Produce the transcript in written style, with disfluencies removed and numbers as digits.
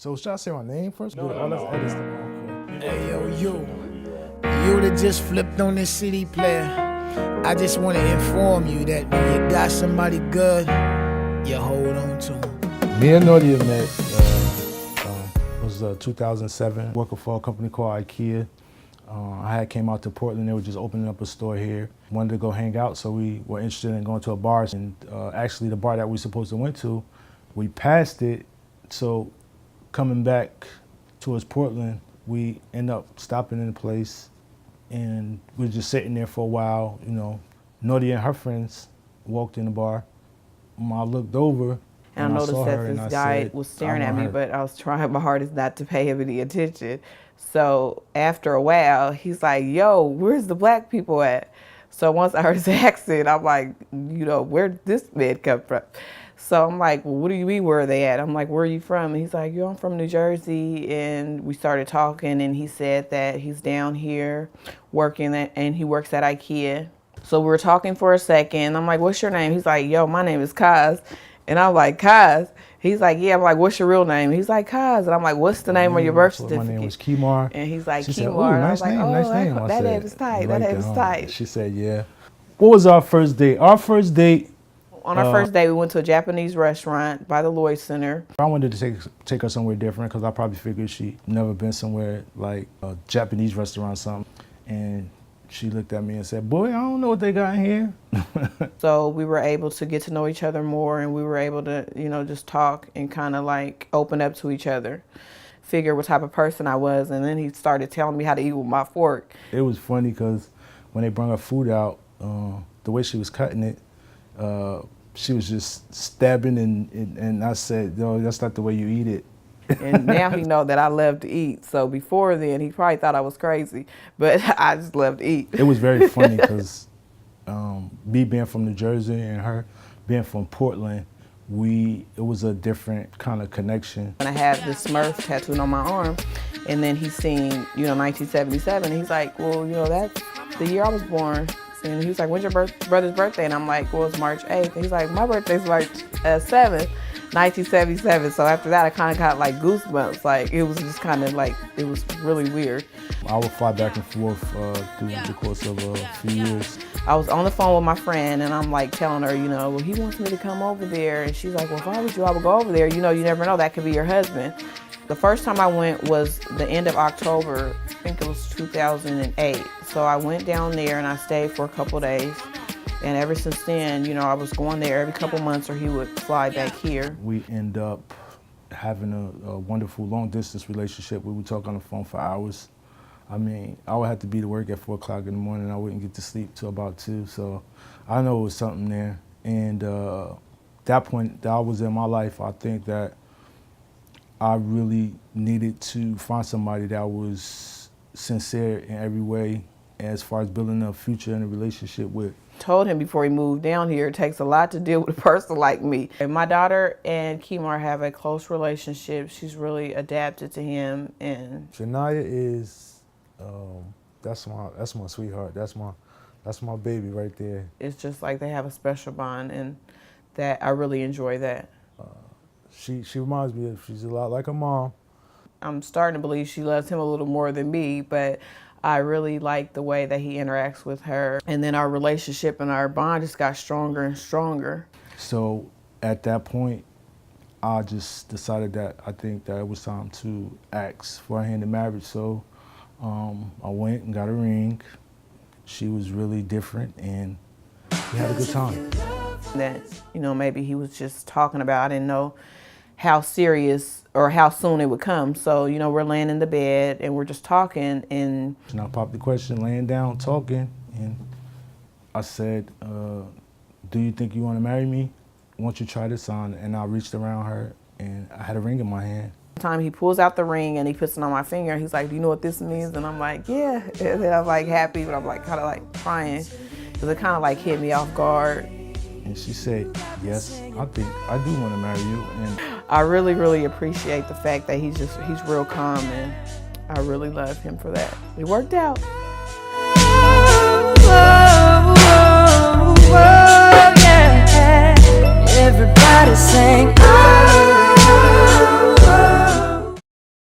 So should I say my name first? No, let's edit stuff. Okay. Hey, yo, you that just flipped on this CD player. I just want to inform you that when you got somebody good, you hold on to them. Me and Nordia met, was 2007, working for a company called IKEA. I had came out to Portland, they were just opening up a store here. Wanted to go hang out, so we were interested in going to a bar. And actually the bar that we were supposed to went to, we passed it. So coming back towards Portland, we end up stopping in the place and we were just sitting there for a while, you know. Nordia and her friends walked in the bar. I looked over and I noticed that this guy was staring at me, but I was trying my hardest not to pay him any attention. So after a while, he's like, yo, where's the black people at? So once I heard his accent, I'm like, you know, where'd this man come from? So I'm like, well, what do you mean, where are they at? I'm like, where are you from? And he's like, yo, I'm from New Jersey. And we started talking, and he said that he's down here working and he works at IKEA. So we were talking for a second. I'm like, what's your name? He's like, yo, my name is Kaz. And I'm like, Kaz? He's like, yeah. I'm like, what's your real name? He's like, Kaz. And I'm like, what's the name of your birth certificate? My name was Kimar. And he's like, She Kimar. said, And I was like, nice name. that name is tight. That name is tight. She said, yeah. What was our first date? Our first date. On our first date, we went to a Japanese restaurant by the Lloyd Center. I wanted to take her somewhere different because I probably figured she'd never been somewhere like a Japanese restaurant or something. And she looked at me and said, boy, I don't know what they got in here. So we were able to get to know each other more, and we were able to, you know, just talk and kind of like open up to each other, figure what type of person I was. And then he started telling me how to eat with my fork. It was funny because when they brought her food out, the way she was cutting it, she was just stabbing and I said, no, that's not the way you eat it. And now he know that I love to eat. So before then, he probably thought I was crazy, but I just love to eat. It was very funny because me being from New Jersey and her being from Portland, it was a different kind of connection. And I have this Smurf tattooed on my arm, and then he's seen, you know, 1977. And he's like, well, you know, that's the year I was born. And he was like, when's your brother's birthday? And I'm like, well, it's March 8th. And he's like, my birthday's March 7th, 1977. So after that, I kind of got like goosebumps. Like, it was just kind of like, it was really weird. I would fly back and forth through the course of a few years. I was on the phone with my friend, and I'm like telling her, you know, well, he wants me to come over there. And she's like, well, if I was you, I would go over there. You know, you never know, that could be your husband. The first time I went was the end of October, I think it was 2008. So I went down there and I stayed for a couple days. And ever since then, you know, I was going there every couple months, or he would fly back here. We end up having a wonderful long distance relationship. We would talk on the phone for hours. I mean, I would have to be to work at 4 o'clock in the morning. I wouldn't get to sleep till about 2. So I know it was something there. And that point that I was in my life, I think that I really needed to find somebody that was sincere in every way as far as building a future in a relationship with. Told him before he moved down here, it takes a lot to deal with a person like me. And my daughter and Kimar have a close relationship. She's really adapted to him. And Shania is, that's my sweetheart. That's my baby right there. It's just like they have a special bond, and that I really enjoy that. She reminds me she's a lot like her mom. I'm starting to believe she loves him a little more than me, but I really like the way that he interacts with her. And then our relationship and our bond just got stronger and stronger. So at that point, I just decided that I think that it was time to ask for a hand in marriage. So I went and got a ring. She was really different, and we had a good time. That, you know, maybe he was just talking about, I didn't know how serious or how soon it would come. So, you know, we're laying in the bed and we're just talking, and I popped the question, laying down, talking, and I said, do you think you want to marry me? Why don't you try this on? And I reached around her and I had a ring in my hand. Time he pulls out the ring and he puts it on my finger. He's like, do you know what this means? And I'm like, yeah. And then I'm like happy, but I'm like kind of like crying because it kind of like hit me off guard. And she said, yes, I think I do want to marry you. And I really, really appreciate the fact that he's real calm, and I really love him for that. It worked out. Everybody sing, oh.